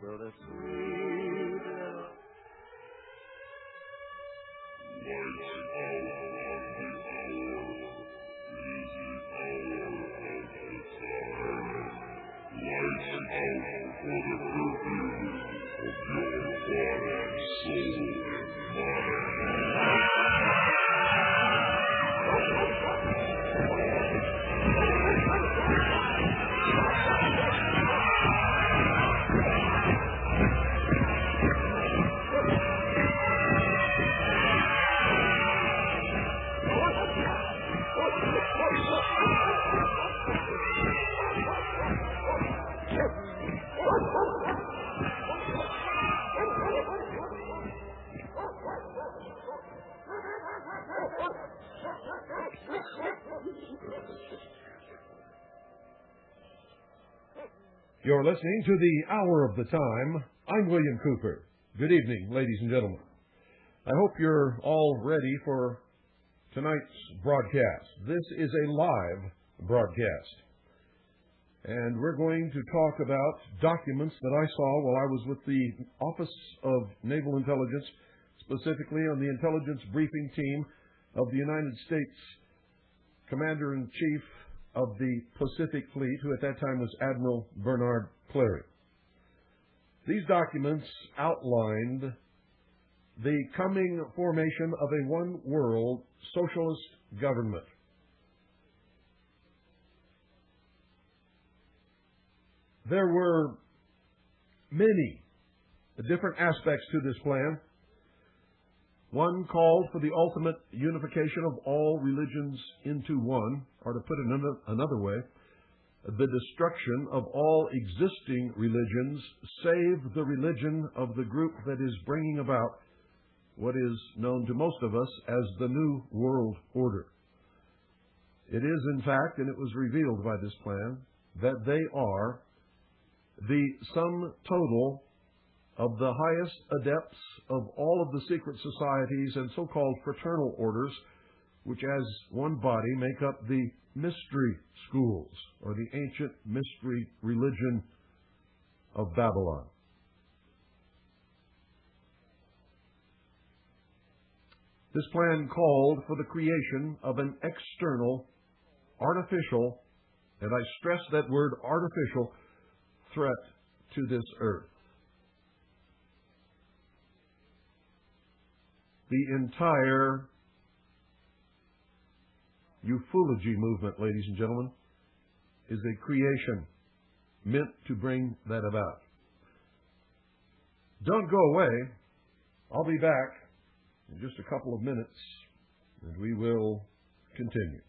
brother. You're listening to the Hour of the Time. I'm William Cooper. Good evening, ladies and gentlemen. I hope you're all ready for tonight's broadcast. This is a live broadcast. And we're going to talk about documents that I saw while I was with the Office of Naval Intelligence, specifically on the intelligence briefing team of the United States Commander-in-Chief of the Pacific Fleet, who at that time was Admiral Bernard Clary. These documents outlined the coming formation of a one-world socialist government. There were many different aspects to this plan. One called for the ultimate unification of all religions into one, or to put it another way, the destruction of all existing religions, save the religion of the group that is bringing about what is known to most of us as the New World Order. It is, in fact, and it was revealed by this plan, that they are the sum total of the highest adepts of all of the secret societies and so-called fraternal orders, which as one body make up the mystery schools, or the ancient mystery religion of Babylon. This plan called for the creation of an external, artificial, and I stress that word artificial, threat to this earth. The entire ufology movement, ladies and gentlemen, is a creation meant to bring that about. Don't go away. I'll be back in just a couple of minutes, and we will continue.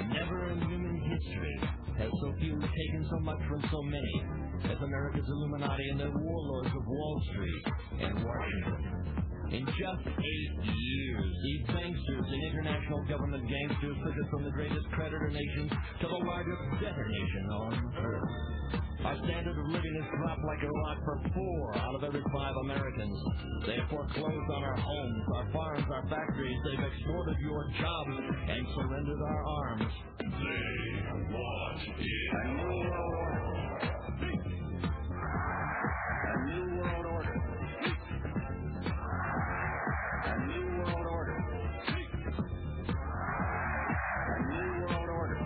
Never in human history has so few taken so much from so many as America's Illuminati and the warlords of Wall Street and Washington. In just 8 years, these banksters and international government gangsters took us from the greatest creditor nation to the largest debtor nation on earth. Our standard of living has dropped like a rock for 4 out of every 5 Americans. They have foreclosed on our homes, our farms, our factories. They've extorted your jobs and surrendered our arms. They want it. A new world order. A new world order. A new world order. A new world order.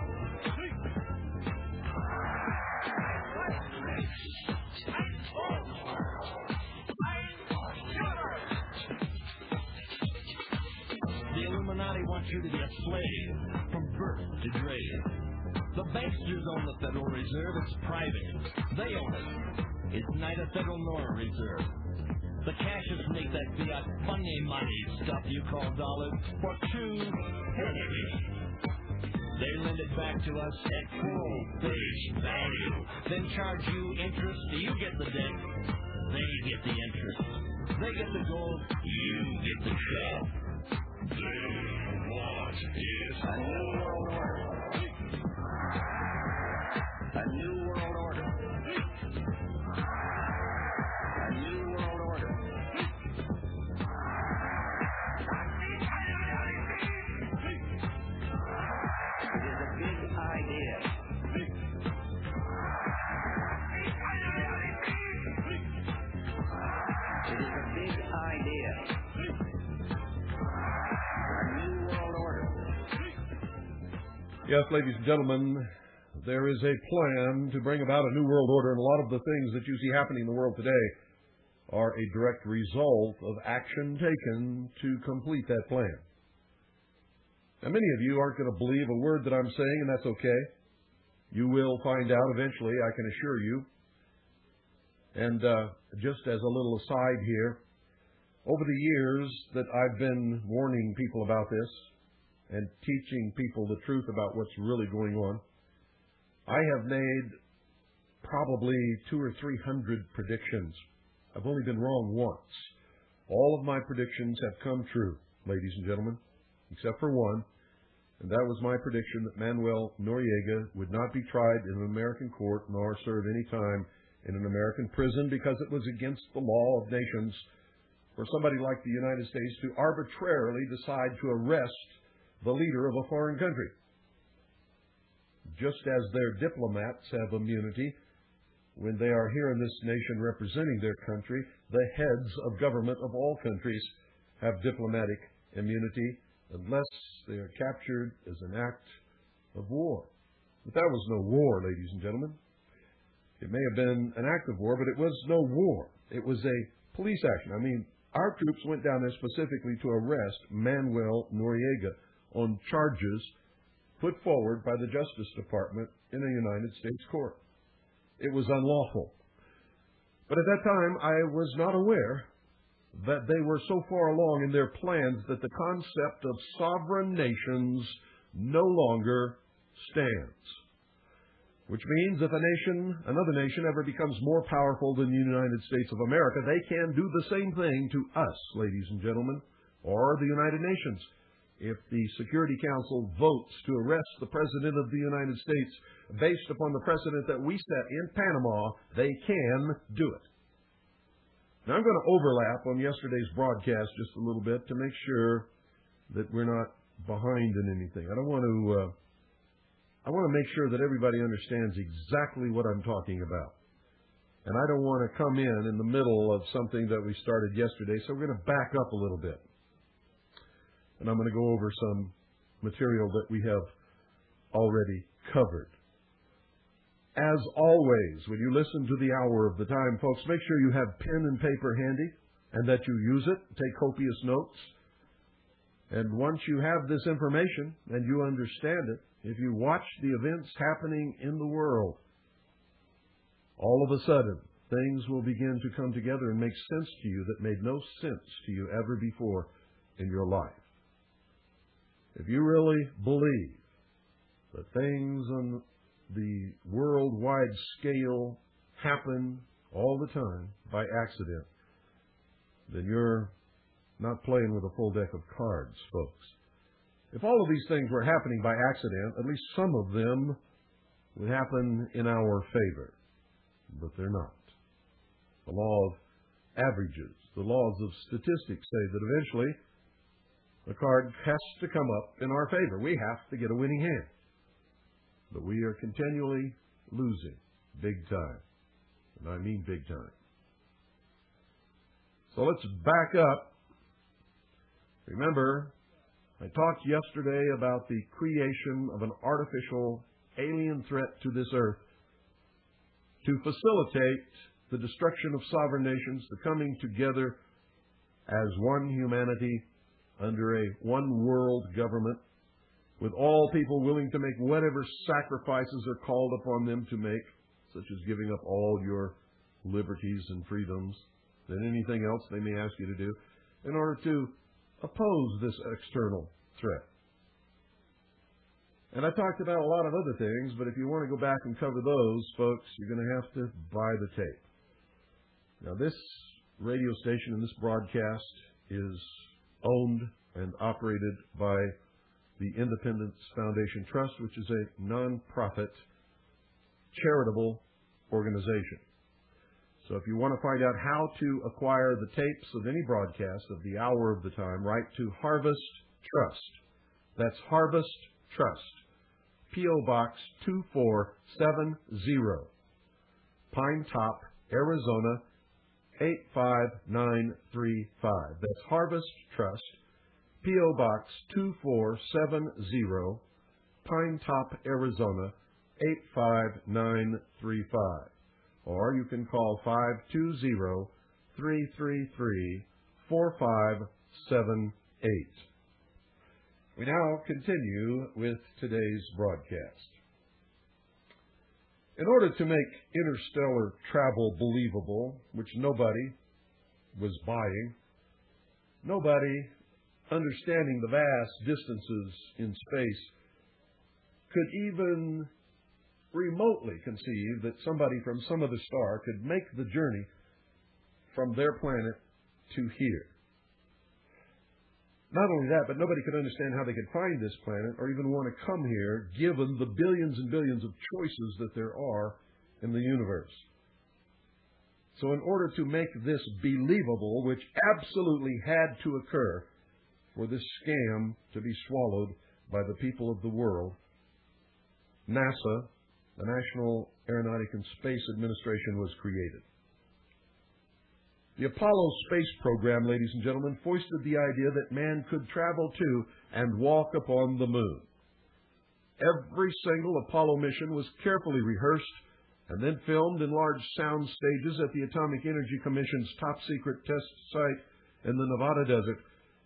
The Illuminati wants you to be a slave from birth to grave. The banksters own the Federal Reserve. It's private. They own it. It's neither federal nor a reserve. The cashiers make that fiat funny money stuff you call dollars for 2 pennies. They lend it back back to us at full face value, then charge you interest. You get the debt, they get the interest. They get the gold, you get the shell. They want is a new world order. A new world order. A new world order. It is a big idea. It is a big idea. A new world order. Yes, ladies and gentlemen, there is a plan to bring about a new world order, and a lot of the things that you see happening in the world today are a direct result of action taken to complete that plan. Now, many of you aren't going to believe a word that I'm saying, and that's okay. You will find out eventually, I can assure you. And just as a little aside here, over the years that I've been warning people about this and teaching people the truth about what's really going on, I have made probably 200 or 300 predictions. I've only been wrong once. All of my predictions have come true, ladies and gentlemen, except for one, and that was my prediction that Manuel Noriega would not be tried in an American court nor serve any time in an American prison because it was against the law of nations for somebody like the United States to arbitrarily decide to arrest the leader of a foreign country. Just as their diplomats have immunity when they are here in this nation representing their country, the heads of government of all countries have diplomatic immunity unless they are captured as an act of war. But that was no war, ladies and gentlemen. It may have been an act of war, but it was no war. It was a police action. I mean, our troops went down there specifically to arrest Manuel Noriega on charges put forward by the Justice Department in a United States court. It was unlawful. But at that time, I was not aware that they were so far along in their plans that the concept of sovereign nations no longer stands. Which means if another nation ever becomes more powerful than the United States of America, they can do the same thing to us, ladies and gentlemen, or the United Nations. If the Security Council votes to arrest the President of the United States based upon the precedent that we set in Panama, they can do it. Now, I'm going to overlap on yesterday's broadcast just a little bit to make sure that we're not behind in anything. I want to make sure that everybody understands exactly what I'm talking about. And I don't want to come in the middle of something that we started yesterday, so we're going to back up a little bit. And I'm going to go over some material that we have already covered. As always, when you listen to the Hour of the Time, folks, make sure you have pen and paper handy and that you use it. Take copious notes. And once you have this information and you understand it, if you watch the events happening in the world, all of a sudden, things will begin to come together and make sense to you that made no sense to you ever before in your life. If you really believe that things on the worldwide scale happen all the time by accident, then you're not playing with a full deck of cards, folks. If all of these things were happening by accident, at least some of them would happen in our favor. But they're not. The law of averages, the laws of statistics say that eventually the card has to come up in our favor. We have to get a winning hand. But we are continually losing big time. And I mean big time. So let's back up. Remember, I talked yesterday about the creation of an artificial alien threat to this earth to facilitate the destruction of sovereign nations, the coming together as one humanity under a one world government, with all people willing to make whatever sacrifices are called upon them to make, such as giving up all your liberties and freedoms and anything else they may ask you to do, in order to oppose this external threat. And I talked about a lot of other things, but if you want to go back and cover those, folks, you're going to have to buy the tape. Now, this radio station and this broadcast is owned and operated by the Independence Foundation Trust, which is a non-profit charitable organization. So if you want to find out how to acquire the tapes of any broadcast of the hour of the time, write to Harvest Trust. That's Harvest Trust. P.O. Box 2470, Pine Top, Arizona 85935. That's Harvest Trust, P.O. Box 2470, Pine Top, Arizona 85935. Or you can call 520-333-4578. We now continue with today's broadcast. In order to make interstellar travel believable, which nobody was buying, nobody understanding the vast distances in space could even remotely conceive that somebody from some other star could make the journey from their planet to here. Not only that, but nobody could understand how they could find this planet or even want to come here, given the billions and billions of choices that there are in the universe. So in order to make this believable, which absolutely had to occur for this scam to be swallowed by the people of the world, NASA, the National Aeronautic and Space Administration, was created. The Apollo space program, ladies and gentlemen, foisted the idea that man could travel to and walk upon the moon. Every single Apollo mission was carefully rehearsed and then filmed in large sound stages at the Atomic Energy Commission's top-secret test site in the Nevada desert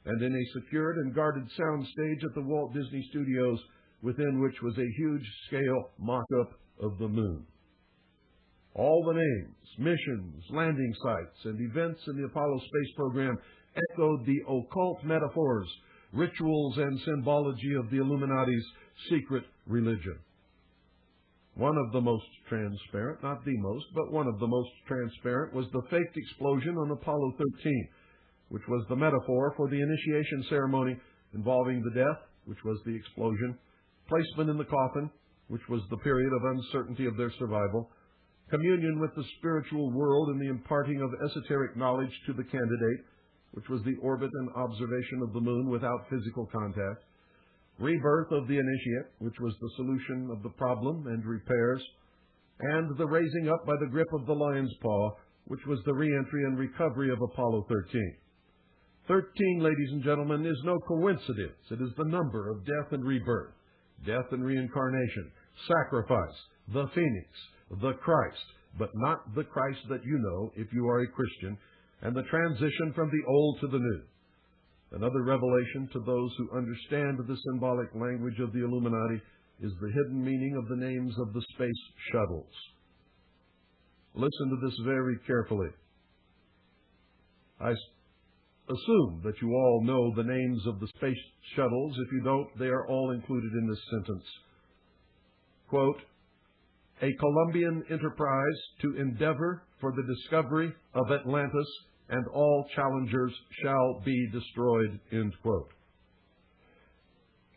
and in a secured and guarded sound stage at the Walt Disney Studios, within which was a huge-scale mock-up of the moon. All the names, missions, landing sites, and events in the Apollo space program echoed the occult metaphors, rituals, and symbology of the Illuminati's secret religion. One of the most transparent, not the most, but one of the most transparent, was the faked explosion on Apollo 13, which was the metaphor for the initiation ceremony involving the death, which was the explosion, placement in the coffin, which was the period of uncertainty of their survival, communion with the spiritual world and the imparting of esoteric knowledge to the candidate, which was the orbit and observation of the moon without physical contact, rebirth of the initiate, which was the solution of the problem and repairs, and the raising up by the grip of the lion's paw, which was the re-entry and recovery of Apollo 13. 13, ladies and gentlemen, is no coincidence. It is the number of death and rebirth, death and reincarnation, sacrifice, the phoenix, the Christ, but not the Christ that you know if you are a Christian, and the transition from the old to the new. Another revelation to those who understand the symbolic language of the Illuminati is the hidden meaning of the names of the space shuttles. Listen to this very carefully. I assume that you all know the names of the space shuttles. If you don't, they are all included in this sentence. Quote, a Colombian enterprise to endeavor for the discovery of Atlantis, and all challengers shall be destroyed, end quote.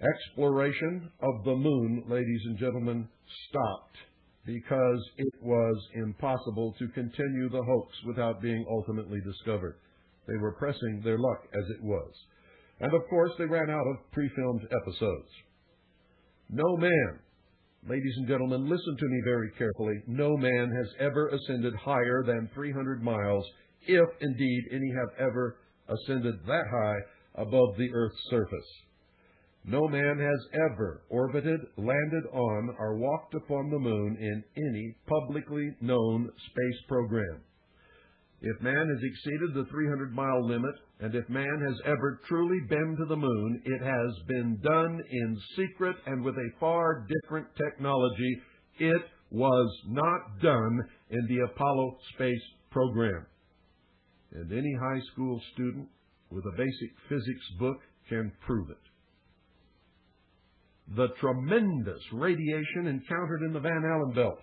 Exploration of the moon, ladies and gentlemen, stopped because it was impossible to continue the hoax without being ultimately discovered. They were pressing their luck as it was. And of course, they ran out of pre-filmed episodes. No man, ladies and gentlemen, listen to me very carefully, no man has ever ascended higher than 300 miles, if indeed any have ever ascended that high above the Earth's surface. No man has ever orbited, landed on, or walked upon the moon in any publicly known space program. If man has exceeded the 300-mile limit, and if man has ever truly been to the moon, it has been done in secret and with a far different technology. It was not done in the Apollo space program. And any high school student with a basic physics book can prove it. the tremendous radiation encountered in the Van Allen belt.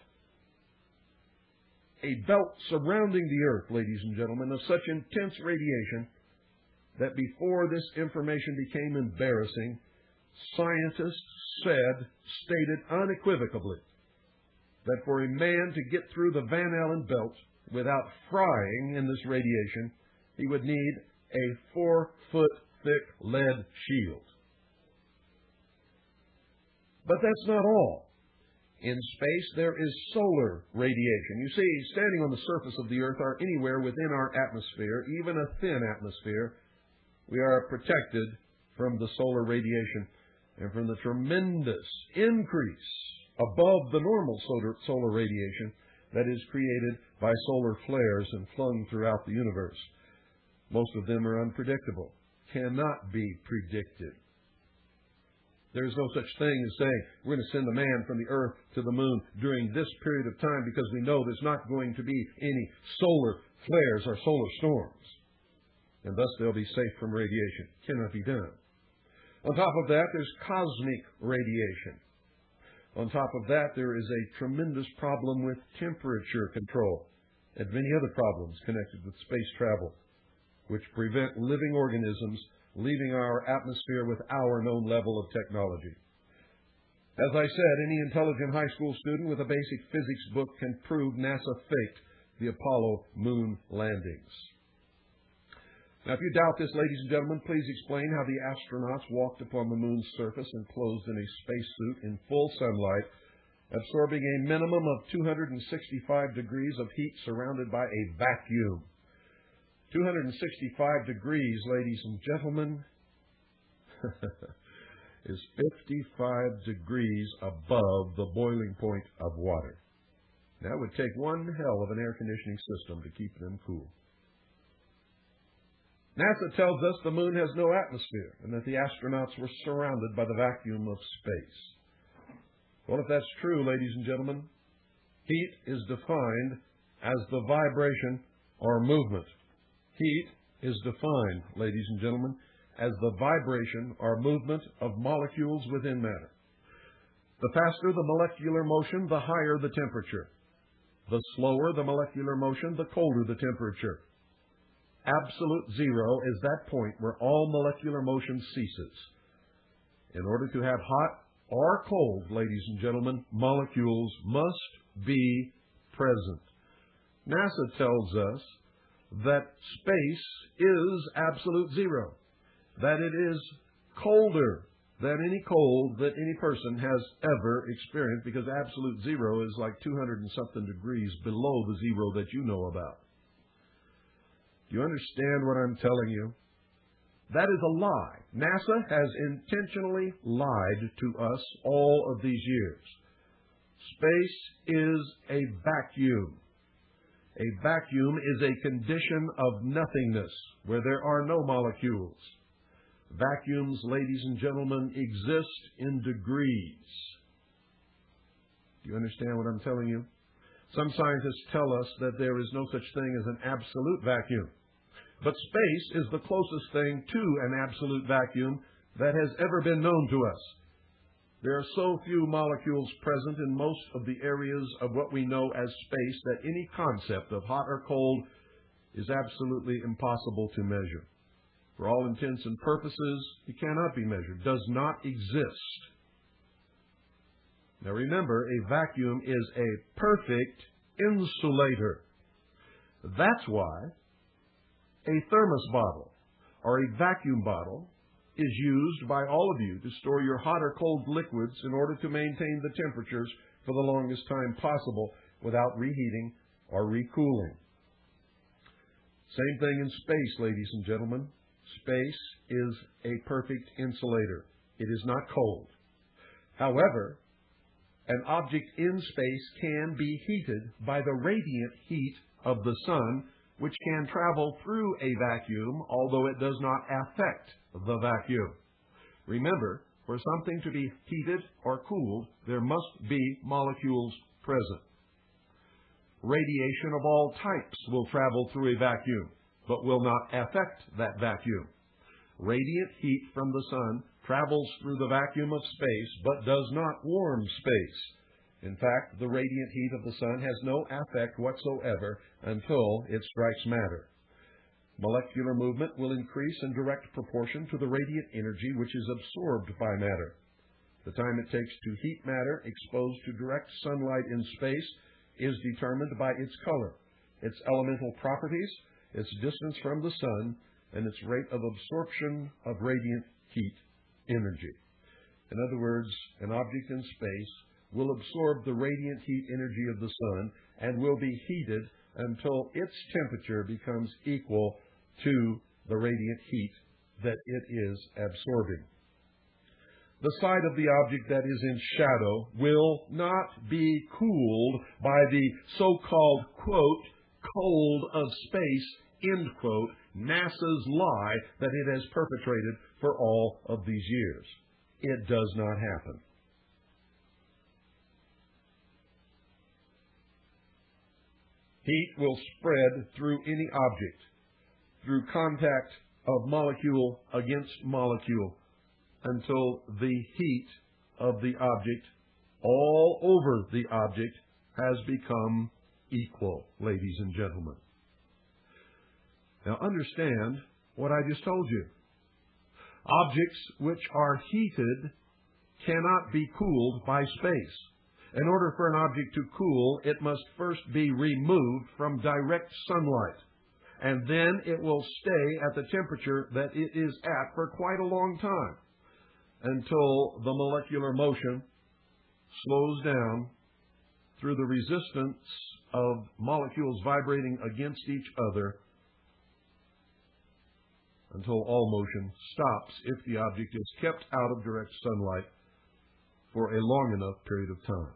A belt surrounding the Earth, ladies and gentlemen, of such intense radiation that before this information became embarrassing, scientists stated unequivocally that for a man to get through the Van Allen belt without frying in this radiation, he would need a 4-foot-thick lead shield. But that's not all. In space, there is solar radiation. You see, standing on the surface of the Earth or anywhere within our atmosphere, even a thin atmosphere, we are protected from the solar radiation and from the tremendous increase above the normal solar radiation that is created by solar flares and flung throughout the universe. Most of them are unpredictable, cannot be predicted. There's no such thing as saying we're going to send a man from the Earth to the moon during this period of time because we know there's not going to be any solar flares or solar storms. And thus they'll be safe from radiation. Cannot be done. On top of that, there's cosmic radiation. On top of that, there is a tremendous problem with temperature control and many other problems connected with space travel, which prevent living organisms leaving our atmosphere with our known level of technology. As I said, any intelligent high school student with a basic physics book can prove NASA faked the Apollo moon landings. Now, if you doubt this, ladies and gentlemen, please explain how the astronauts walked upon the moon's surface enclosed in a spacesuit in full sunlight, absorbing a minimum of 265 degrees of heat surrounded by a vacuum. 265 degrees, ladies and gentlemen, is 55 degrees above the boiling point of water. That would take one hell of an air conditioning system to keep them cool. NASA tells us the moon has no atmosphere and that the astronauts were surrounded by the vacuum of space. Well, if that's true, ladies and gentlemen, heat is defined as the vibration or movement. Heat is defined, ladies and gentlemen, as the vibration or movement of molecules within matter. The faster the molecular motion, the higher the temperature. The slower the molecular motion, the colder the temperature. Absolute zero is that point where all molecular motion ceases. In order to have hot or cold, ladies and gentlemen, molecules must be present. NASA tells us that space is absolute zero, that it is colder than any cold that any person has ever experienced, because absolute zero is like 200 and something degrees below the zero that you know about. Do you understand what I'm telling you? That is a lie. NASA has intentionally lied to us all of these years. Space is a vacuum. A vacuum is a condition of nothingness where there are no molecules. Vacuums, ladies and gentlemen, exist in degrees. Do you understand what I'm telling you? Some scientists tell us that there is no such thing as an absolute vacuum. But space is the closest thing to an absolute vacuum that has ever been known to us. There are so few molecules present in most of the areas of what we know as space that any concept of hot or cold is absolutely impossible to measure. For all intents and purposes, it cannot be measured, does not exist. Now remember, a vacuum is a perfect insulator. That's why a thermos bottle or a vacuum bottle is used by all of you to store your hot or cold liquids in order to maintain the temperatures for the longest time possible without reheating or recooling. Same thing in space, ladies and gentlemen. Space is a perfect insulator. It is not cold. However, an object in space can be heated by the radiant heat of the sun, which can travel through a vacuum, although it does not affect the vacuum. Remember, for something to be heated or cooled, there must be molecules present. Radiation of all types will travel through a vacuum, but will not affect that vacuum. radiant heat from the sun travels through the vacuum of space but does not warm space. In fact, the radiant heat of the sun has no effect whatsoever until it strikes matter. Molecular movement will increase in direct proportion to the radiant energy which is absorbed by matter. The time it takes to heat matter exposed to direct sunlight in space is determined by its color, its elemental properties, its distance from the sun, and its rate of absorption of radiant heat energy. In other words, an object in space will absorb the radiant heat energy of the sun and will be heated until its temperature becomes equal to the radiant heat that it is absorbing. The side of the object that is in shadow will not be cooled by the so-called, quote, cold of space, end quote, NASA's lie that it has perpetrated for all of these years. It does not happen. Heat will spread through any object, through contact of molecule against molecule, until the heat of the object all over the object has become equal, ladies and gentlemen. Now understand what I just told you. Objects which are heated cannot be cooled by space. In order for an object to cool, it must first be removed from direct sunlight, and then it will stay at the temperature that it is at for quite a long time, until the molecular motion slows down through the resistance of molecules vibrating against each other, until all motion stops if the object is kept out of direct sunlight for a long enough period of time.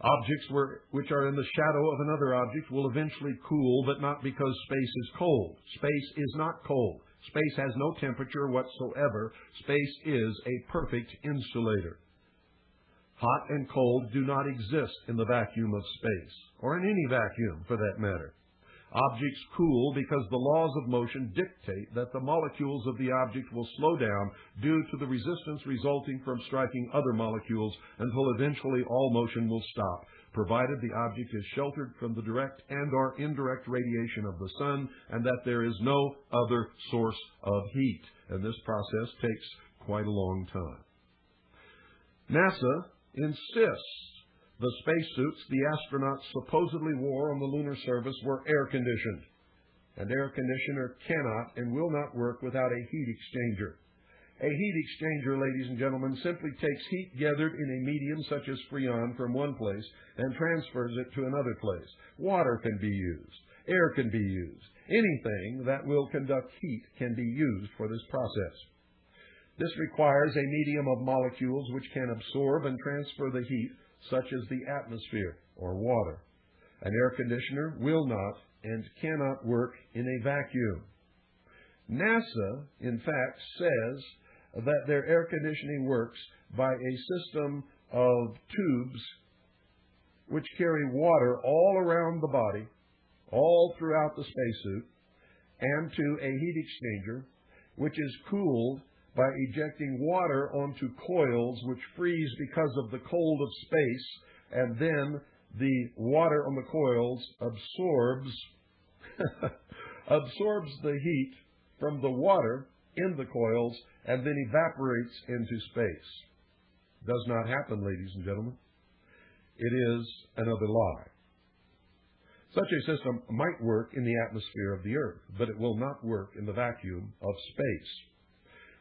Objects which are in the shadow of another object will eventually cool, but not because space is cold. Space is not cold. Space has no temperature whatsoever. Space is a perfect insulator. Hot and cold do not exist in the vacuum of space, or in any vacuum for that matter. Objects cool because the laws of motion dictate that the molecules of the object will slow down due to the resistance resulting from striking other molecules until eventually all motion will stop, provided the object is sheltered from the direct and/or indirect radiation of the sun and that there is no other source of heat. And this process takes quite a long time. NASA insists the spacesuits the astronauts supposedly wore on the lunar surface were air-conditioned. An air conditioner cannot and will not work without a heat exchanger. A heat exchanger, ladies and gentlemen, simply takes heat gathered in a medium such as Freon from one place and transfers it to another place. Water can be used. Air can be used. Anything that will conduct heat can be used for this process. This requires a medium of molecules which can absorb and transfer the heat, such as the atmosphere or water. An air conditioner will not and cannot work in a vacuum. NASA, in fact, says that their air conditioning works by a system of tubes which carry water all around the body, all throughout the spacesuit, and to a heat exchanger, which is cooled by ejecting water onto coils which freeze because of the cold of space, and then the water on the coils absorbs the heat from the water in the coils and then evaporates into space. Does not happen, ladies and gentlemen. It is another lie. Such a system might work in the atmosphere of the Earth, but it will not work in the vacuum of space.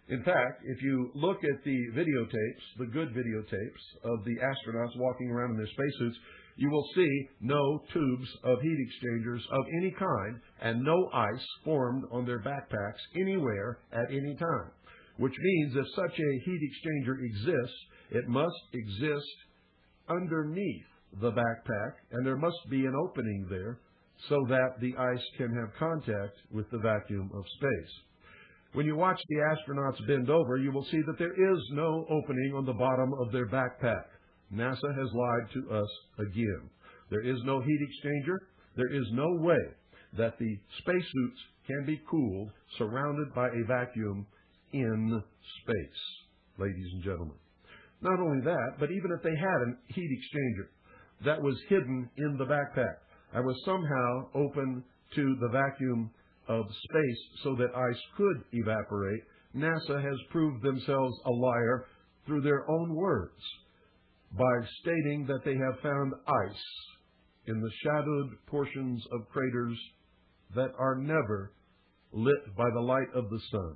In fact, if you look at the videotapes, the good videotapes of the astronauts walking around in their spacesuits, you will see no tubes of heat exchangers of any kind and no ice formed on their backpacks anywhere at any time, which means if such a heat exchanger exists, it must exist underneath the backpack, and there must be an opening there so that the ice can have contact with the vacuum of space. When you watch the astronauts bend over, you will see that there is no opening on the bottom of their backpack. NASA has lied to us again. There is no heat exchanger. There is no way that the spacesuits can be cooled surrounded by a vacuum in space, ladies and gentlemen. Not only that, but even if they had a heat exchanger that was hidden in the backpack and was somehow open to the vacuum of space so that ice could evaporate, NASA has proved themselves a liar through their own words by stating that they have found ice in the shadowed portions of craters that are never lit by the light of the sun.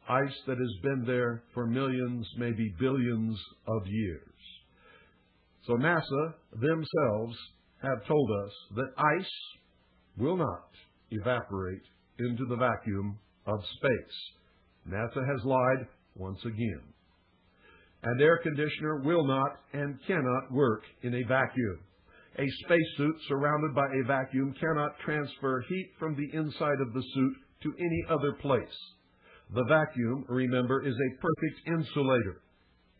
Ice that has been there for millions, maybe billions of years. So NASA themselves have told us that ice will not evaporate into the vacuum of space. NASA has lied once again. An air conditioner will not and cannot work in a vacuum. A spacesuit surrounded by a vacuum cannot transfer heat from the inside of the suit to any other place. The vacuum, remember, is a perfect insulator.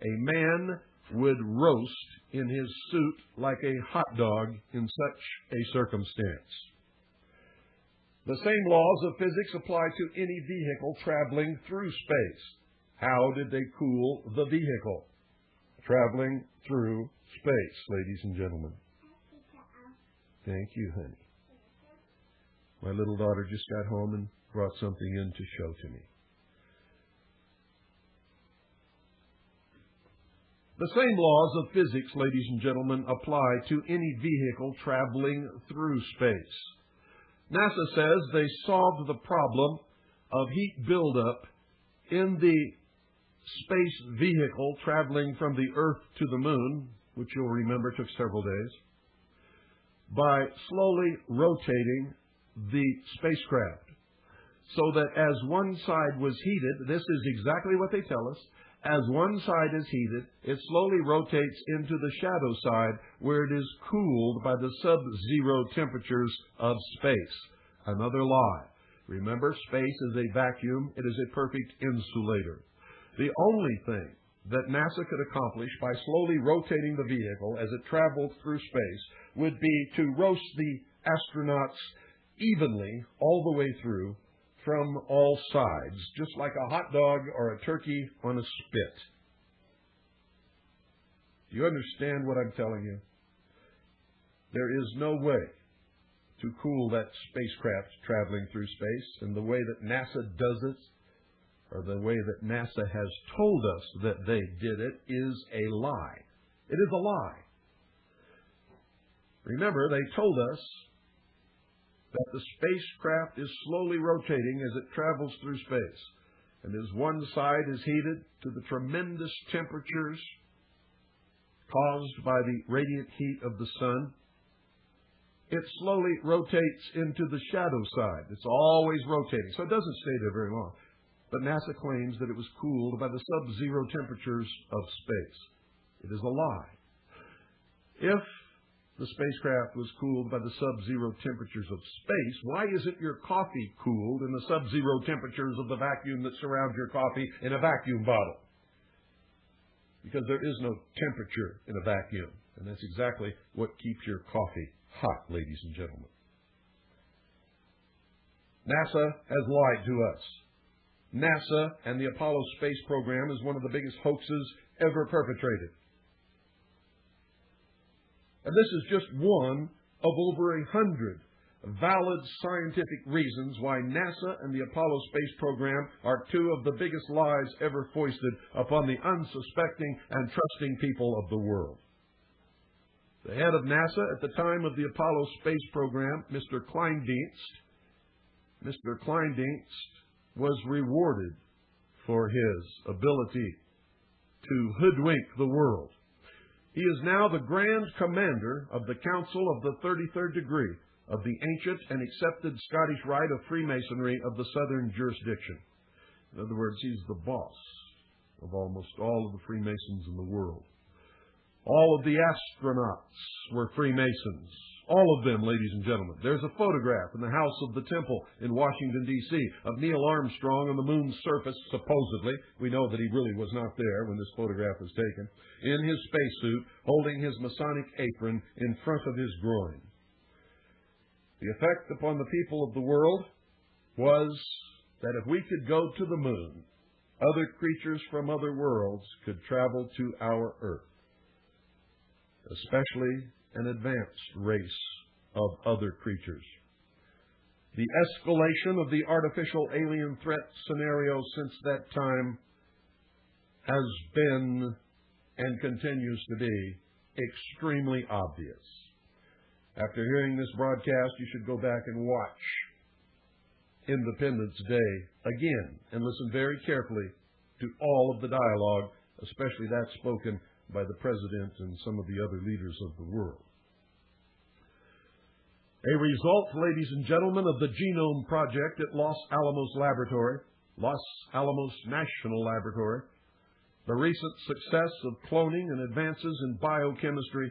A man would roast in his suit like a hot dog in such a circumstance. The same laws of physics apply to any vehicle traveling through space. How did they cool the vehicle? Traveling through space, ladies and gentlemen. Thank you, honey. My little daughter just got home and brought something in to show to me. The same laws of physics, ladies and gentlemen, apply to any vehicle traveling through space. NASA says they solved the problem of heat buildup in the space vehicle traveling from the Earth to the Moon, which you'll remember took several days, by slowly rotating the spacecraft so that as one side was heated, this is exactly what they tell us, as one side is heated, it slowly rotates into the shadow side where it is cooled by the sub-zero temperatures of space. Another lie. Remember, space is a vacuum. It is a perfect insulator. The only thing that NASA could accomplish by slowly rotating the vehicle as it traveled through space would be to roast the astronauts evenly all the way through from all sides, just like a hot dog or a turkey on a spit. Do you understand what I'm telling you? There is no way to cool that spacecraft traveling through space, and the way that NASA does it, or the way that NASA has told us that they did it, is a lie. It is a lie. Remember, they told us that the spacecraft is slowly rotating as it travels through space. And as one side is heated to the tremendous temperatures caused by the radiant heat of the sun, it slowly rotates into the shadow side. It's always rotating, so it doesn't stay there very long. But NASA claims that it was cooled by the sub-zero temperatures of space. It is a lie. If the spacecraft was cooled by the sub-zero temperatures of space, why isn't your coffee cooled in the sub-zero temperatures of the vacuum that surrounds your coffee in a vacuum bottle? Because there is no temperature in a vacuum, and that's exactly what keeps your coffee hot, ladies and gentlemen. NASA has lied to us. NASA and the Apollo space program is one of the biggest hoaxes ever perpetrated. And this is just one of over 100 valid scientific reasons why NASA and the Apollo space program are two of the biggest lies ever foisted upon the unsuspecting and trusting people of the world. The head of NASA at the time of the Apollo space program, Mr. Kleindienst, was rewarded for his ability to hoodwink the world. He is now the Grand Commander of the Council of the 33rd Degree of the ancient and accepted Scottish rite of Freemasonry of the Southern Jurisdiction. In other words, he's the boss of almost all of the Freemasons in the world. All of the astronauts were Freemasons. All of them, ladies and gentlemen. There's a photograph in the House of the Temple in Washington, D.C. of Neil Armstrong on the moon's surface, supposedly. We know that he really was not there when this photograph was taken. In his spacesuit, holding his Masonic apron in front of his groin. The effect upon the people of the world was that if we could go to the moon other creatures from other worlds could travel to our Earth, especially an advanced race of other creatures. The escalation of the artificial alien threat scenario since that time has been and continues to be extremely obvious. After hearing this broadcast, you should go back and watch Independence Day again and listen very carefully to all of the dialogue, especially that spoken by the President and some of the other leaders of the world. A result, ladies and gentlemen, of the Genome Project at Los Alamos National Laboratory, the recent success of cloning and advances in biochemistry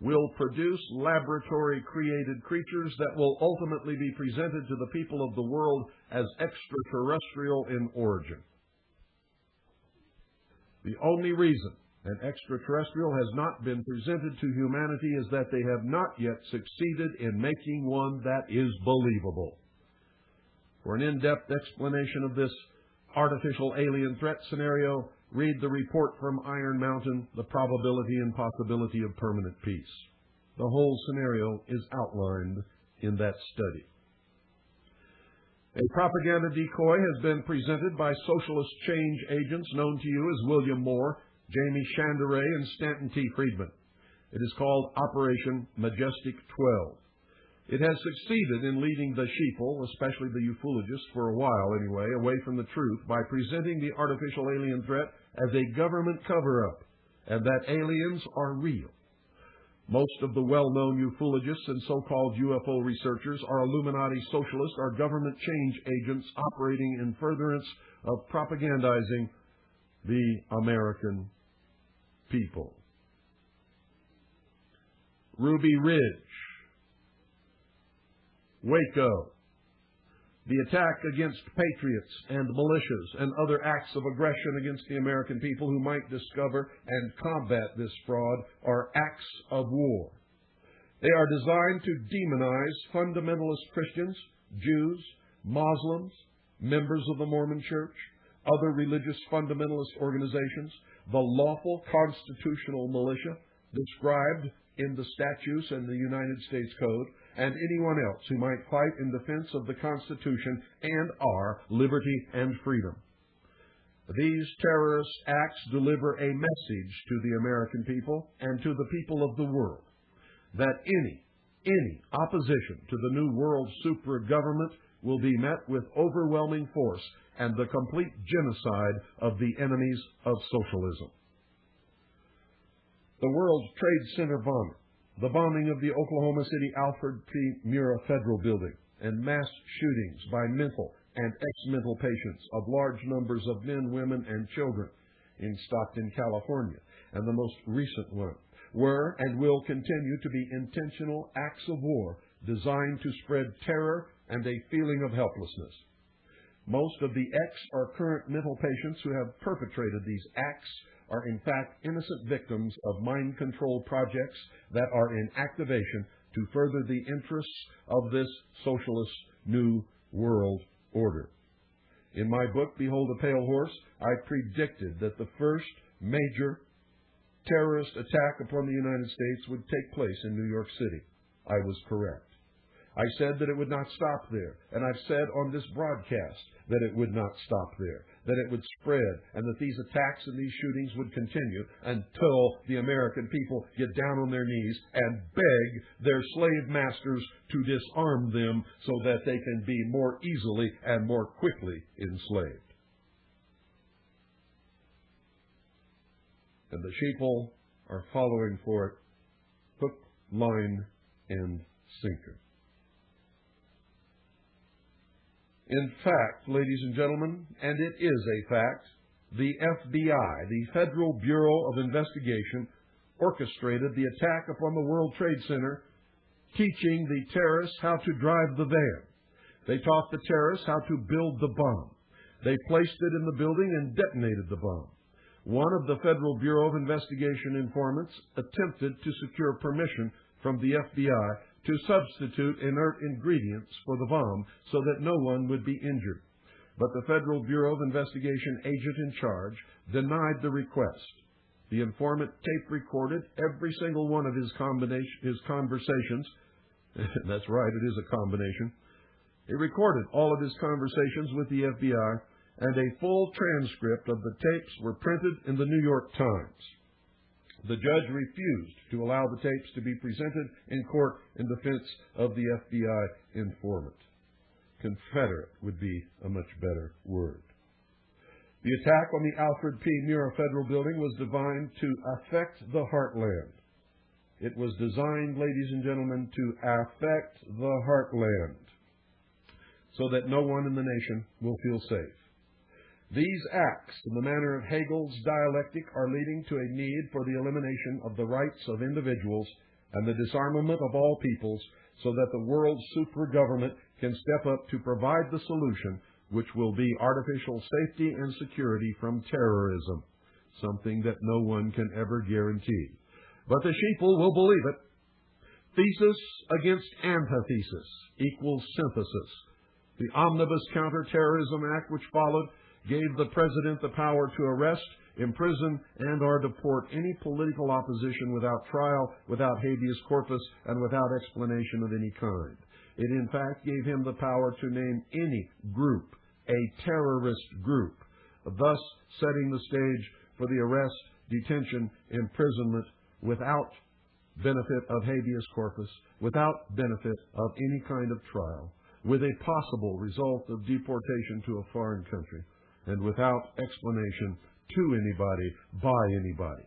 will produce laboratory-created creatures that will ultimately be presented to the people of the world as extraterrestrial in origin. The only reason an extraterrestrial has not been presented to humanity is that they have not yet succeeded in making one that is believable. For an in-depth explanation of this artificial alien threat scenario, read the report from Iron Mountain, The Probability and Possibility of Permanent Peace. The whole scenario is outlined in that study. A propaganda decoy has been presented by socialist change agents known to you as William Moore, Jamie Chanderay, and Stanton T. Friedman. It is called Operation Majestic 12. It has succeeded in leading the sheeple, especially the ufologists for a while anyway, away from the truth by presenting the artificial alien threat as a government cover-up, and that aliens are real. Most of the well-known ufologists and so-called UFO researchers are Illuminati socialists, are government change agents operating in furtherance of propagandizing the American people. Ruby Ridge, Waco, the attack against patriots and militias and other acts of aggression against the American people who might discover and combat this fraud are acts of war. They are designed to demonize fundamentalist Christians, Jews, Muslims, members of the Mormon Church, other religious fundamentalist organizations, the lawful constitutional militia described in the statutes and the United States Code, and anyone else who might fight in defense of the Constitution and our liberty and freedom. These terrorist acts deliver a message to the American people and to the people of the world that any opposition to the new world supra-government will be met with overwhelming force and the complete genocide of the enemies of socialism. The World Trade Center bombing, the bombing of the Oklahoma City Alfred P. Murrah Federal Building, and mass shootings by mental and ex-mental patients of large numbers of men, women, and children in Stockton, California, and the most recent one, were and will continue to be intentional acts of war designed to spread terror and a feeling of helplessness. Most of the ex or current mental patients who have perpetrated these acts are in fact innocent victims of mind control projects that are in activation to further the interests of this socialist new world order. In my book, Behold a Pale Horse, I predicted that the first major terrorist attack upon the United States would take place in New York City. I was correct. I said that it would not stop there, and I've said on this broadcast that it would not stop there, that it would spread, and that these attacks and these shootings would continue until the American people get down on their knees and beg their slave masters to disarm them so that they can be more easily and more quickly enslaved. And the sheeple are following for it, hook, line, and sinker. In fact, ladies and gentlemen, and it is a fact, the FBI, the Federal Bureau of Investigation, orchestrated the attack upon the World Trade Center, teaching the terrorists how to drive the van. They taught the terrorists how to build the bomb. They placed it in the building and detonated the bomb. One of the Federal Bureau of Investigation informants attempted to secure permission from the FBI to substitute inert ingredients for the bomb so that no one would be injured. but the Federal Bureau of Investigation agent in charge denied the request. The informant tape recorded every single one of his conversations. That's right, it is a combination. He recorded all of his conversations with the FBI, and a full transcript of the tapes were printed in the New York Times. The judge refused to allow the tapes to be presented in court in defense of the FBI informant. Confederate would be a much better word. The attack on the Alfred P. Murrah Federal Building was designed to affect the heartland. It was designed, ladies and gentlemen, to affect the heartland so that no one in the nation will feel safe. These acts, in the manner of Hegel's dialectic, are leading to a need for the elimination of the rights of individuals and the disarmament of all peoples so that the world's super-government can step up to provide the solution, which will be artificial safety and security from terrorism, something that no one can ever guarantee. But the sheeple will believe it. Thesis against antithesis equals synthesis. The Omnibus Counterterrorism Act, which followed, gave the President the power to arrest, imprison, and/or deport any political opposition without trial, without habeas corpus, and without explanation of any kind. It, in fact, gave him the power to name any group a terrorist group, thus setting the stage for the arrest, detention, imprisonment without benefit of habeas corpus, without benefit of any kind of trial, with a possible result of deportation to a foreign country, and without explanation to anybody, by anybody.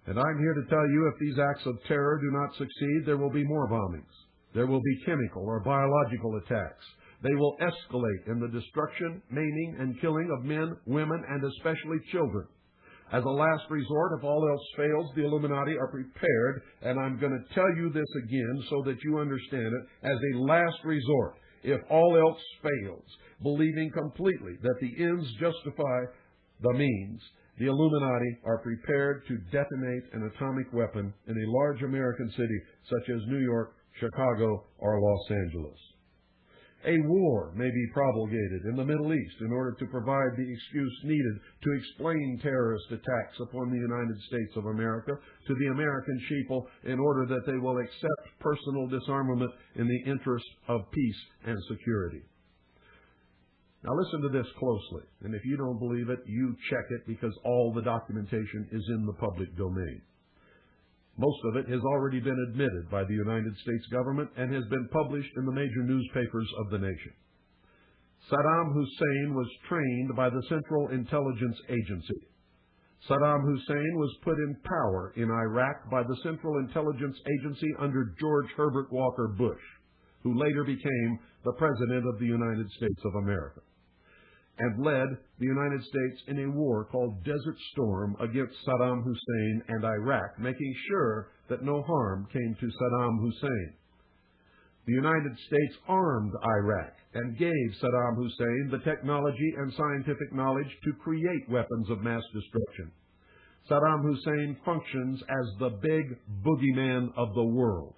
And I'm here to tell you, if these acts of terror do not succeed, there will be more bombings. There will be chemical or biological attacks. They will escalate in the destruction, maiming, and killing of men, women, and especially children. As a last resort, if all else fails, the Illuminati are prepared, and I'm going to tell you this again so that you understand it, as a last resort, if all else fails, believing completely that the ends justify the means, the Illuminati are prepared to detonate an atomic weapon in a large American city such as New York, Chicago, or Los Angeles. A war may be promulgated in the Middle East in order to provide the excuse needed to explain terrorist attacks upon the United States of America to the American sheeple in order that they will accept personal disarmament in the interest of peace and security. Now listen to this closely, and if you don't believe it, you check it, because all the documentation is in the public domain. Most of it has already been admitted by the United States government and has been published in the major newspapers of the nation. Saddam Hussein was trained by the Central Intelligence Agency. Saddam Hussein was put in power in Iraq by the Central Intelligence Agency under George Herbert Walker Bush, who later became the President of the United States of America, and led the United States in a war called Desert Storm against Saddam Hussein and Iraq, making sure that no harm came to Saddam Hussein. The United States armed Iraq and gave Saddam Hussein the technology and scientific knowledge to create weapons of mass destruction. Saddam Hussein functions as the big boogeyman of the world,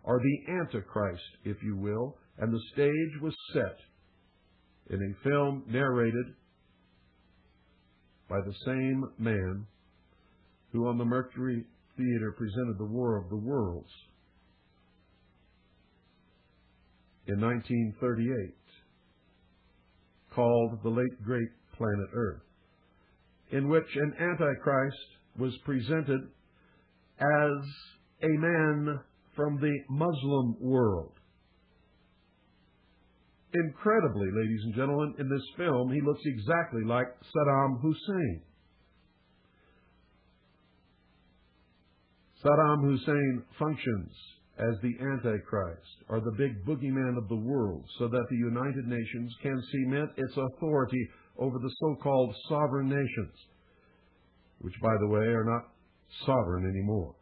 or the Antichrist, if you will, and the stage was set in a film narrated by the same man who on the Mercury Theater presented The War of the Worlds in 1938, called The Late Great Planet Earth, in which an Antichrist was presented as a man from the Muslim world. Incredibly, ladies and gentlemen, in this film, he looks exactly like Saddam Hussein. Saddam Hussein functions as the Antichrist, or the big boogeyman of the world, so that the United Nations can cement its authority over the so-called sovereign nations, which, by the way, are not sovereign anymore.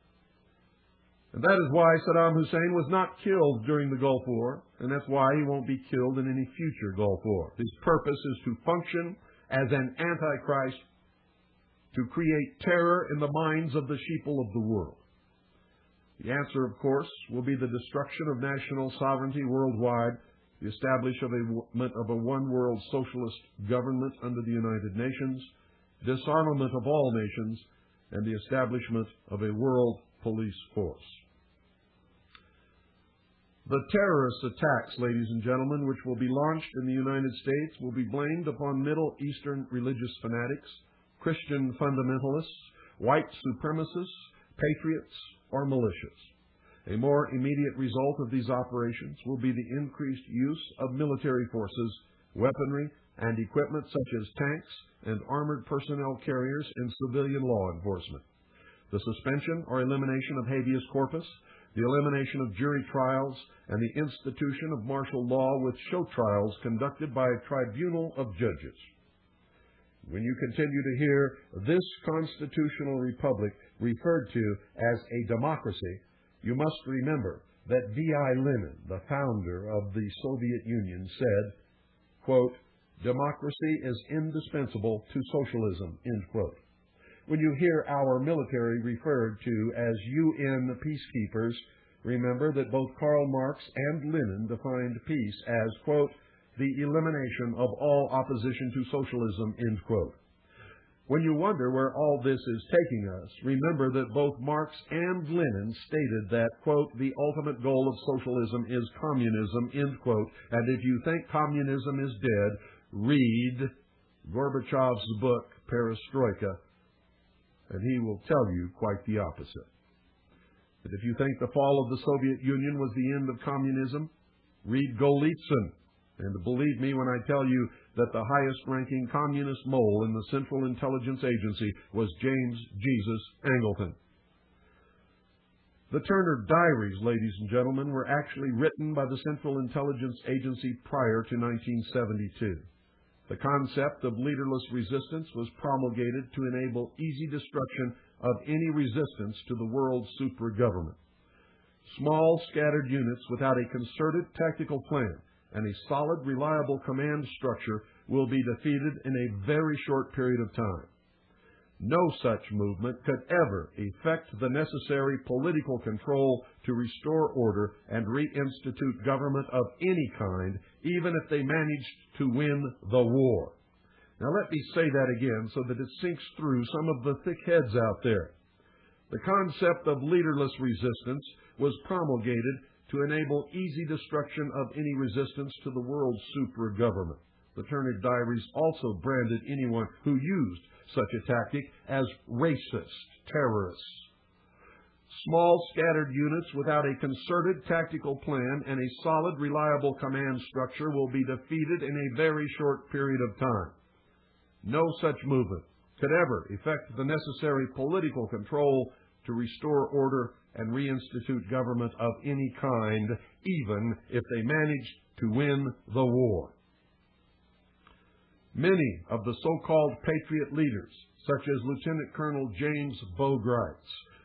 And that is why Saddam Hussein was not killed during the Gulf War, and that's why he won't be killed in any future Gulf War. His purpose is to function as an Antichrist to create terror in the minds of the sheeple of the world. The answer, of course, will be the destruction of national sovereignty worldwide the establishment of a one-world socialist government under the United Nations, disarmament of all nations, and the establishment of a world police force. The terrorist attacks, ladies and gentlemen, which will be launched in the United States will be blamed upon Middle Eastern religious fanatics, Christian fundamentalists, white supremacists, patriots, or militias. A more immediate result of these operations will be the increased use of military forces, weaponry, and equipment such as tanks and armored personnel carriers in civilian law enforcement. The suspension or elimination of habeas corpus, the elimination of jury trials, and the institution of martial law with show trials conducted by a tribunal of judges. When you continue to hear this constitutional republic referred to as a democracy, you must remember that V.I. Lenin, the founder of the Soviet Union, said, quote, "Democracy is indispensable to socialism," end quote. When you hear our military referred to as UN peacekeepers, remember that both Karl Marx and Lenin defined peace as, quote, "the elimination of all opposition to socialism," end quote. When you wonder where all this is taking us, remember that both Marx and Lenin stated that, quote, "the ultimate goal of socialism is communism," end quote. And if you think communism is dead, read Gorbachev's book, Perestroika, and he will tell you quite the opposite. But if you think the fall of the Soviet Union was the end of communism, read Golitsyn. And believe me when I tell you that the highest-ranking communist mole in the Central Intelligence Agency was James Jesus Angleton. The Turner Diaries, ladies and gentlemen, were actually written by the Central Intelligence Agency prior to 1972. The concept of leaderless resistance was promulgated to enable easy destruction of any resistance to the world's super-government. Small, scattered units without a concerted tactical plan and a solid, reliable command structure will be defeated in a very short period of time. No such movement could ever effect the necessary political control to restore order and reinstitute government of any kind, even if they managed to win the war. Now let me say that again so that it sinks through some of the thick heads out there. The concept of leaderless resistance was promulgated to enable easy destruction of any resistance to the world's super-government. The Turner Diaries also branded anyone who used such a tactic as racist terrorists. Small, scattered units without a concerted tactical plan and a solid, reliable command structure will be defeated in a very short period of time. No such movement could ever effect the necessary political control to restore order and reinstitute government of any kind, even if they managed to win the war. Many of the so-called patriot leaders, such as Lieutenant Colonel James Bogreitz,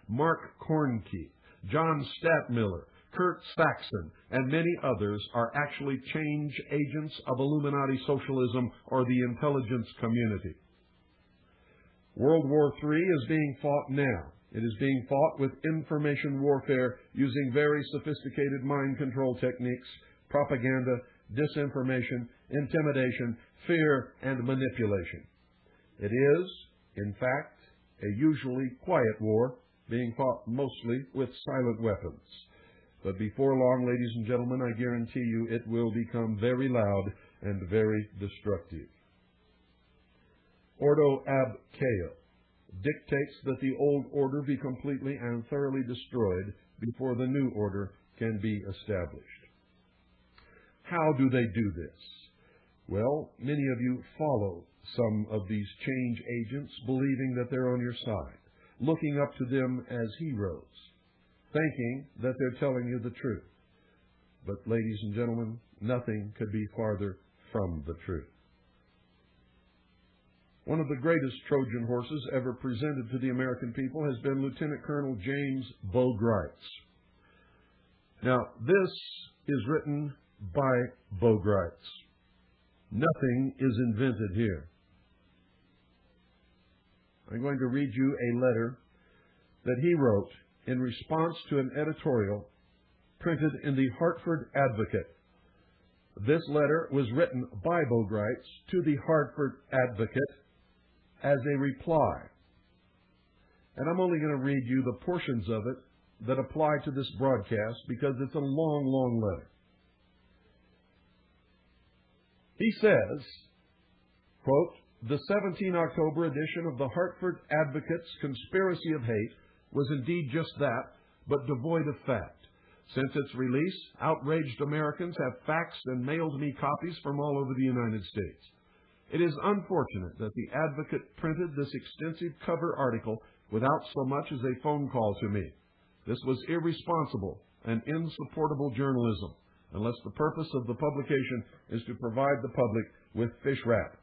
Mark Kornke, John Stadtmiller, Kurt Saxon, and many others, are actually change agents of Illuminati socialism or the intelligence community. World War III is being fought now. It is being fought with information warfare using very sophisticated mind control techniques, propaganda, disinformation, intimidation, fear, and manipulation. It is, in fact, a usually quiet war being fought mostly with silent weapons. But before long, ladies and gentlemen, I guarantee you it will become very loud and very destructive. Ordo ab chao dictates that the old order be completely and thoroughly destroyed before the new order can be established. How do they do this? Well, many of you follow some of these change agents, believing that they're on your side, looking up to them as heroes, thinking that they're telling you the truth. But, ladies and gentlemen, nothing could be farther from the truth. One of the greatest Trojan horses ever presented to the American people has been Lieutenant Colonel James Bogreitz. Now, this is written by Bogreitz. Nothing is invented here. I'm going to read you a letter that he wrote in response to an editorial printed in the Hartford Advocate This letter was written by Bogaerts to the Hartford Advocate as a reply. And I'm only going to read you the portions of it that apply to this broadcast because it's a long, long letter. He says, quote, "The 17 October edition of the Hartford Advocate's Conspiracy of Hate was indeed just that, but devoid of fact. Since its release, outraged Americans have faxed and mailed me copies from all over the United States. It is unfortunate that the Advocate printed this extensive cover article without so much as a phone call to me. This was irresponsible and insupportable journalism, unless the purpose of the publication is to provide the public with fish wrap.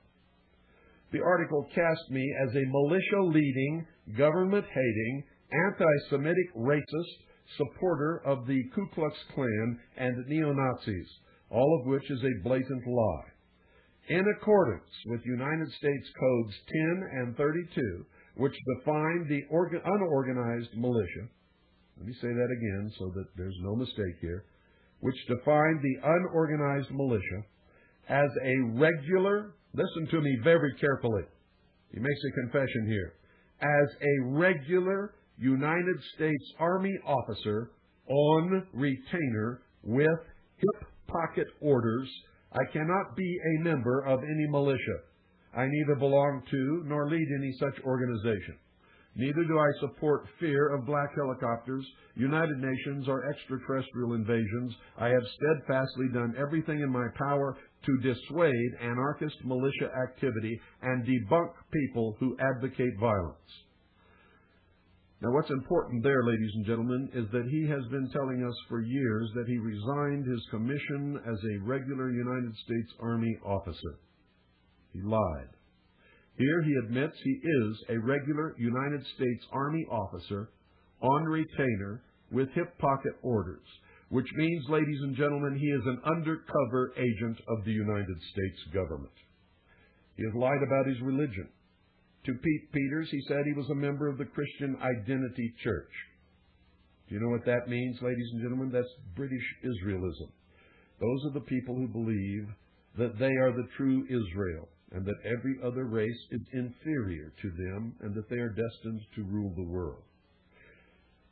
The article cast me as a militia-leading, government-hating, anti-Semitic racist supporter of the Ku Klux Klan and neo-Nazis, all of which is a blatant lie. In accordance with United States Codes 10 and 32, which define the unorganized militia, let me say that again so that there's no mistake here, which define the unorganized militia as a regular, listen to me very carefully, he makes a confession here, as a regular United States Army officer on retainer with hip pocket orders, I cannot be a member of any militia. I neither belong to nor lead any such organization. Neither do I support fear of black helicopters, United Nations, or extraterrestrial invasions. I have steadfastly done everything in my power to dissuade anarchist militia activity and debunk people who advocate violence. Now, what's important there, ladies and gentlemen, is that he has been telling us for years that he resigned his commission as a regular United States Army officer. He lied. Here he admits he is a regular United States Army officer on retainer with hip pocket orders, which means, ladies and gentlemen, he is an undercover agent of the United States government. He has lied about his religion. To Pete Peters, he said he was a member of the Christian Identity Church. Do you know what that means, ladies and gentlemen? That's British Israelism. Those are the people who believe that they are the true Israel and that every other race is inferior to them and that they are destined to rule the world.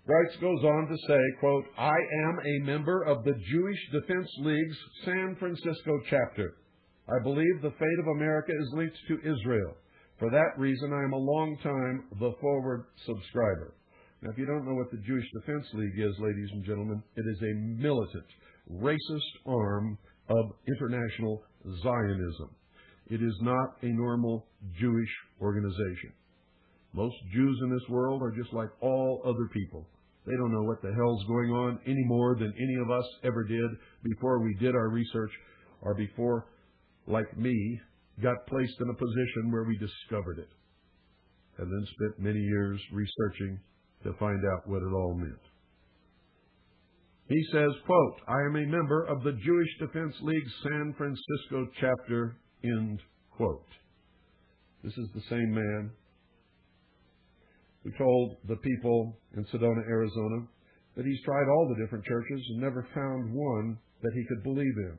Brights goes on to say, quote, "I am a member of the Jewish Defense League's San Francisco chapter. I believe the fate of America is linked to Israel. For that reason, I am a long-time The Forward subscriber." Now, if you don't know what the Jewish Defense League is, ladies and gentlemen, it is a militant, racist arm of international Zionism. It is not a normal Jewish organization. Most Jews in this world are just like all other people. They don't know what the hell's going on any more than any of us ever did before we did our research or before, like me, got placed in a position where we discovered it and then spent many years researching to find out what it all meant. He says, quote, "I am a member of the Jewish Defense League's San Francisco chapter," end quote. This is the same man who told the people in Sedona, Arizona, that he's tried all the different churches and never found one that he could believe in.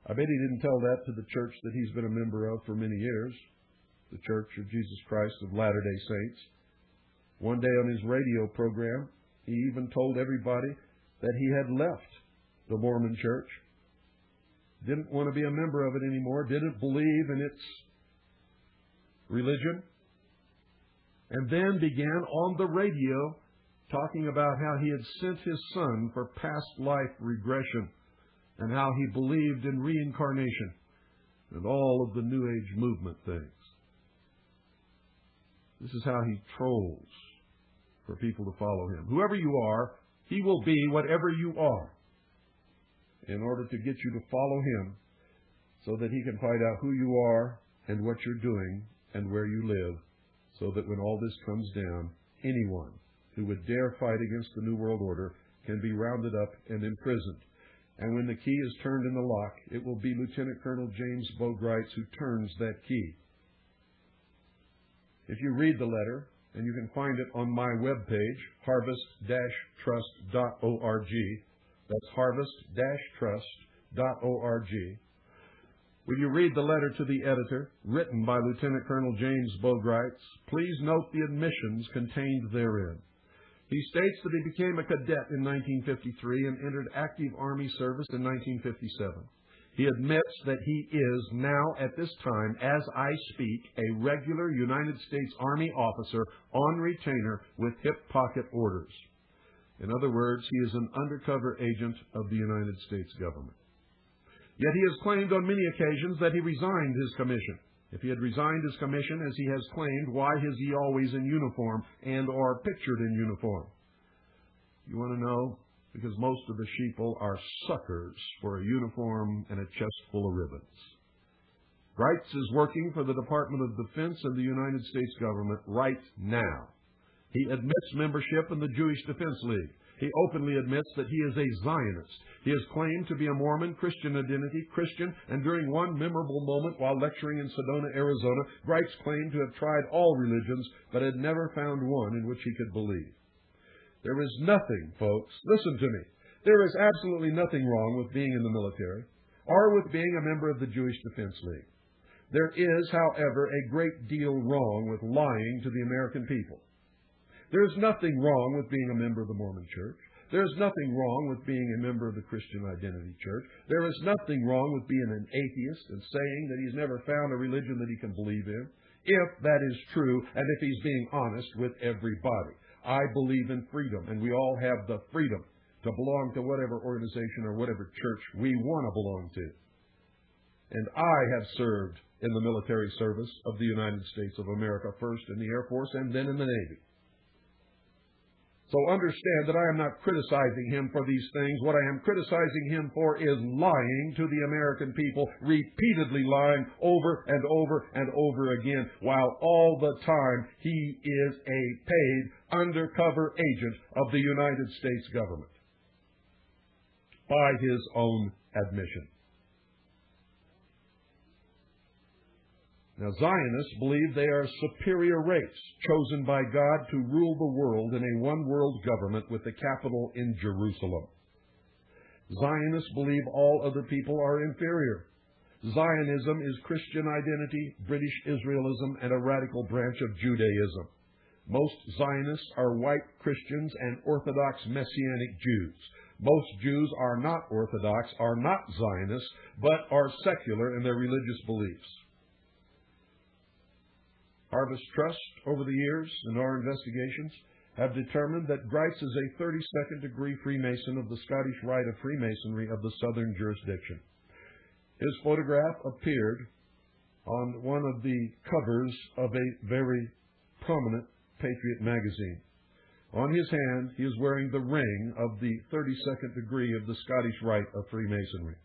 I bet he didn't tell that to the church that he's been a member of for many years, the Church of Jesus Christ of Latter-day Saints. One day on his radio program, he even told everybody that he had left the Mormon Church, didn't want to be a member of it anymore, didn't believe in its religion, and then began on the radio talking about how he had sent his son for past life regression and how he believed in reincarnation and all of the New Age movement things. This is how he trolls for people to follow him. Whoever you are, he will be whatever you are in order to get you to follow him so that he can find out who you are and what you're doing and where you live, so that when all this comes down, anyone who would dare fight against the New World Order can be rounded up and imprisoned. And when the key is turned in the lock, it will be Lieutenant Colonel James Bogaerts who turns that key. If you read the letter, and you can find it on my webpage, harvest-trust.org, that's harvest-trust, military.org. When you read the letter to the editor, written by Lieutenant Colonel James Bogreitz, please note the admissions contained therein. He states that he became a cadet in 1953 and entered active Army service in 1957. He admits that he is now, at this time, as I speak, a regular United States Army officer on retainer with hip pocket orders. In other words, he is an undercover agent of the United States government. Yet he has claimed on many occasions that he resigned his commission. If he had resigned his commission, as he has claimed, why is he always in uniform and or pictured in uniform? You want to know? Because most of the sheeple are suckers for a uniform and a chest full of ribbons. Greitz is working for the Department of Defense and the United States government right now. He admits membership in the Jewish Defense League. He openly admits that he is a Zionist. He has claimed to be a Mormon, Christian identity, Christian, and during one memorable moment while lecturing in Sedona, Arizona, Greitz claimed to have tried all religions, but had never found one in which he could believe. There is nothing, folks, listen to me, there is absolutely nothing wrong with being in the military or with being a member of the Jewish Defense League. There is, however, a great deal wrong with lying to the American people. There is nothing wrong with being a member of the Mormon Church. There is nothing wrong with being a member of the Christian Identity Church. There is nothing wrong with being an atheist and saying that he's never found a religion that he can believe in, if that is true and if he's being honest with everybody. I believe in freedom, and we all have the freedom to belong to whatever organization or whatever church we want to belong to. And I have served in the military service of the United States of America, first in the Air Force and then in the Navy. So understand that I am not criticizing him for these things. What I am criticizing him for is lying to the American people, repeatedly lying over and over and over again, while all the time he is a paid undercover agent of the United States government, by his own admission. Now, Zionists believe they are a superior race, chosen by God to rule the world in a one-world government with the capital in Jerusalem. Zionists believe all other people are inferior. Zionism is Christian identity, British Israelism, and a radical branch of Judaism. Most Zionists are white Christians and Orthodox Messianic Jews. Most Jews are not Orthodox, are not Zionists, but are secular in their religious beliefs. Harvest Trust, over the years, in our investigations, have determined that Greitz is a 32nd degree Freemason of the Scottish Rite of Freemasonry of the Southern jurisdiction. His photograph appeared on one of the covers of a very prominent Patriot magazine. On his hand, he is wearing the ring of the 32nd degree of the Scottish Rite of Freemasonry.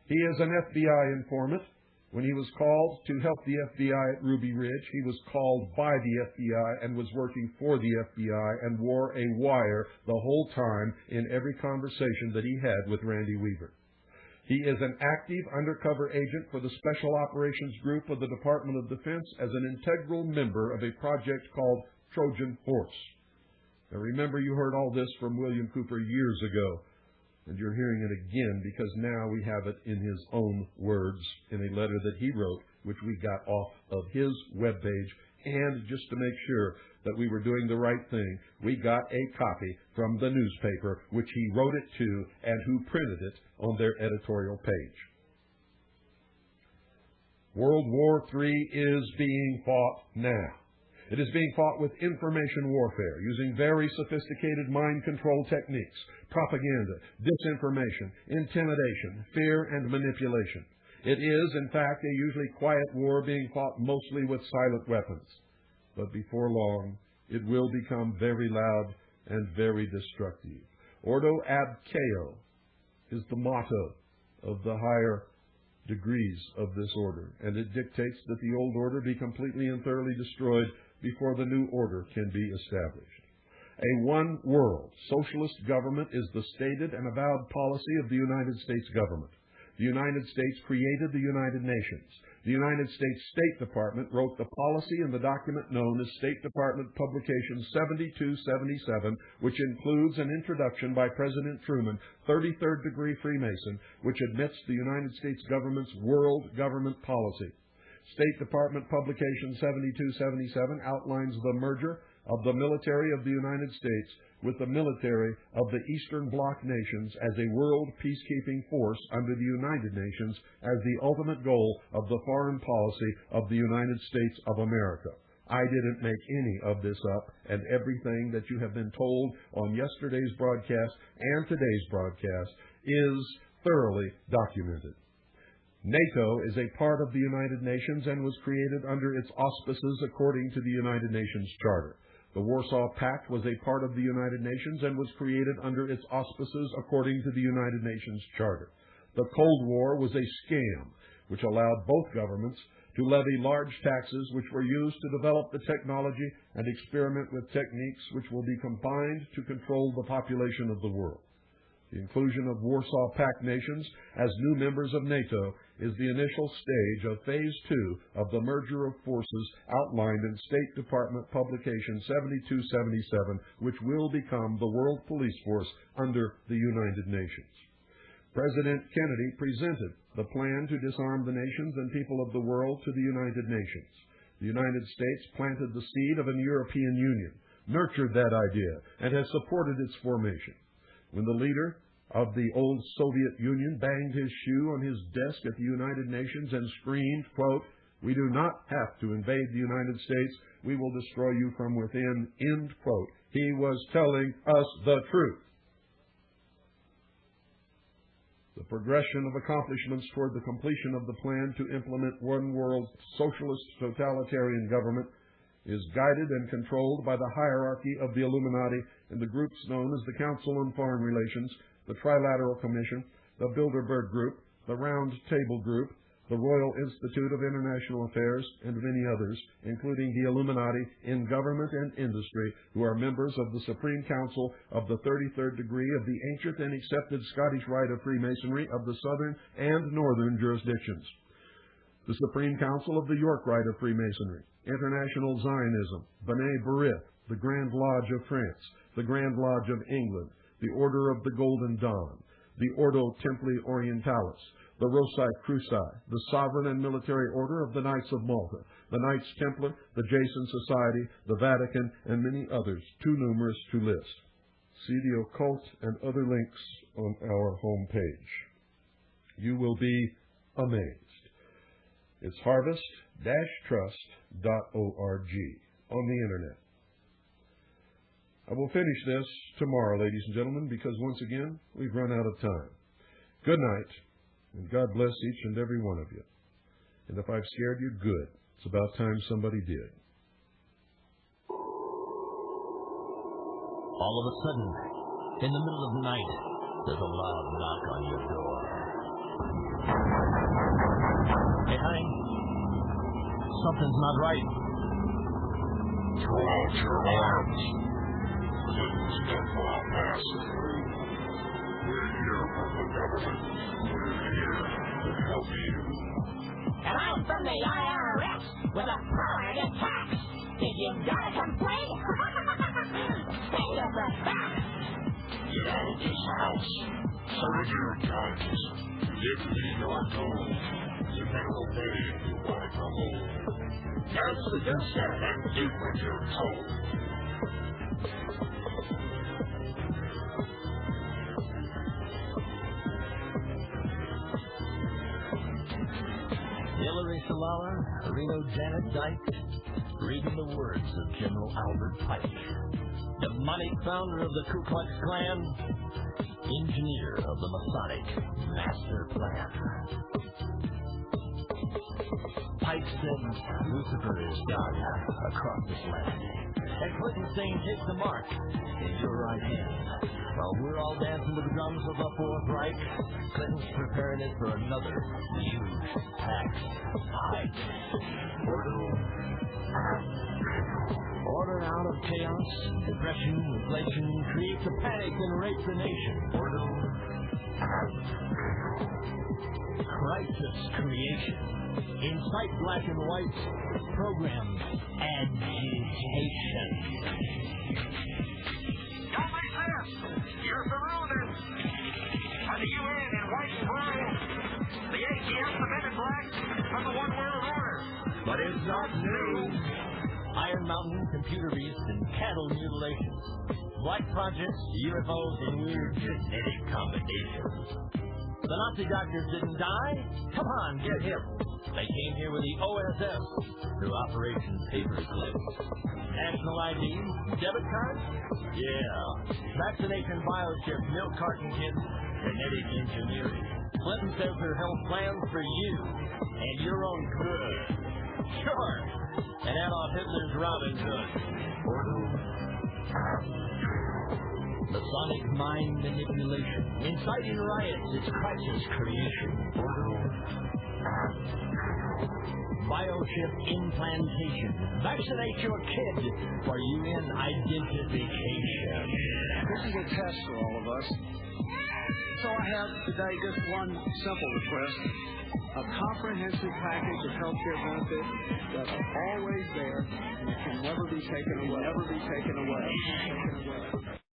He is an FBI informant. When he was called to help the FBI at Ruby Ridge, he was called by the FBI and was working for the FBI and wore a wire the whole time in every conversation that he had with Randy Weaver. He is an active undercover agent for the Special Operations Group of the Department of Defense as an integral member of a project called Trojan Horse. Now remember, you heard all this from William Cooper years ago. And you're hearing it again because now we have it in his own words in a letter that he wrote, which we got off of his webpage. And just to make sure that we were doing the right thing, we got a copy from the newspaper, which he wrote it to and who printed it on their editorial page. World War III is being fought now. It is being fought with information warfare, using very sophisticated mind control techniques, propaganda, disinformation, intimidation, fear, and manipulation. It is, in fact, a usually quiet war being fought mostly with silent weapons. But before long, it will become very loud and very destructive. Ordo ab chao is the motto of the higher degrees of this order, and it dictates that the old order be completely and thoroughly destroyed before the new order can be established. A one-world socialist government is the stated and avowed policy of the United States government. The United States created the United Nations. The United States State Department wrote the policy in the document known as State Department Publication 7277, which includes an introduction by President Truman, 33rd degree Freemason, which admits the United States government's world government policy. State Department Publication 7277 outlines the merger of the military of the United States with the military of the Eastern Bloc nations as a world peacekeeping force under the United Nations as the ultimate goal of the foreign policy of the United States of America. I didn't make any of this up, and everything that you have been told on yesterday's broadcast and today's broadcast is thoroughly documented. NATO is a part of the United Nations and was created under its auspices according to the United Nations Charter. The Warsaw Pact was a part of the United Nations and was created under its auspices according to the United Nations Charter. The Cold War was a scam which allowed both governments to levy large taxes which were used to develop the technology and experiment with techniques which will be combined to control the population of the world. The inclusion of Warsaw Pact nations as new members of NATO is the initial stage of Phase 2 of the merger of forces outlined in State Department Publication 7277, which will become the World Police Force under the United Nations. President Kennedy presented the plan to disarm the nations and people of the world to the United Nations. The United States planted the seed of an European Union, nurtured that idea, and has supported its formation. When the leader of the old Soviet Union banged his shoe on his desk at the United Nations and screamed, quote, "We do not have to invade the United States. We will destroy you from within," end quote, he was telling us the truth. The progression of accomplishments toward the completion of the plan to implement one world socialist totalitarian government is guided and controlled by the hierarchy of the Illuminati and the groups known as the Council on Foreign Relations, the Trilateral Commission, the Bilderberg Group, the Round Table Group, the Royal Institute of International Affairs, and many others, including the Illuminati in government and industry, who are members of the Supreme Council of the 33rd degree of the ancient and accepted Scottish Rite of Freemasonry of the southern and northern jurisdictions. The Supreme Council of the York Rite of Freemasonry, International Zionism, B'nai B'rith, the Grand Lodge of France, the Grand Lodge of England, the Order of the Golden Dawn, the Ordo Templi Orientalis, the Rossi Cruci, the Sovereign and Military Order of the Knights of Malta, the Knights Templar, the Jason Society, the Vatican, and many others, too numerous to list. See the occult and other links on our homepage. You will be amazed. It's harvest-trust.org on the Internet. I will finish this tomorrow, ladies and gentlemen, because once again, we've run out of time. Good night, and God bless each and every one of you. And if I've scared you, good. It's about time somebody did. All of a sudden, in the middle of the night, there's a loud knock on your door. Hey, honey, something's not right. Throw out your arms. Step on massacre. We're here from the government. We're here to help you. And I'm from the IRS with authority to tax. If you got a complaint, pay us back. Get out of this house. Surrender your guns. Give me your gold. You can obey if you want to come home. Answer your step and do what you're told. Hillary Salala, Reno Janet Dyke, reading the words of General Albert Pike, demonic founder of the Ku Klux Klan, engineer of the Masonic Master Plan. Pike said Lucifer is God across this land, and Clinton's saying take the mark in your right hand. While we're all dancing to the drums of the Fourth Reich, Clinton's preparing it for another huge tax hike. Order out of chaos, depression, inflation, creates a panic and rapes the nation. crisis creation. Incite black and white. Program agitation. Don't resist! You're surrounded! By the UN in white and brown, the ATF, the men in black, and the one world order. But it's not new. Iron Mountain, computer beasts, and cattle mutilations. Black projects, UFOs, and weird genetic combinations. The Nazi doctors didn't die? Come on, get hip. They came here with the OSS through Operation Paperclip. National ID, debit cards? Yeah. Vaccination biochip, milk carton kits, genetic engineering. Clinton says her health plans for you and your own good. Sure. And Adolf Hitler's Robin Hood. Masonic mind manipulation. Inciting riots is crisis creation. Biochip implantation. Vaccinate your kid for UN identification. This is a test for all of us. So I have today just one simple request. A comprehensive package of healthcare benefits that are always there and can never be taken away.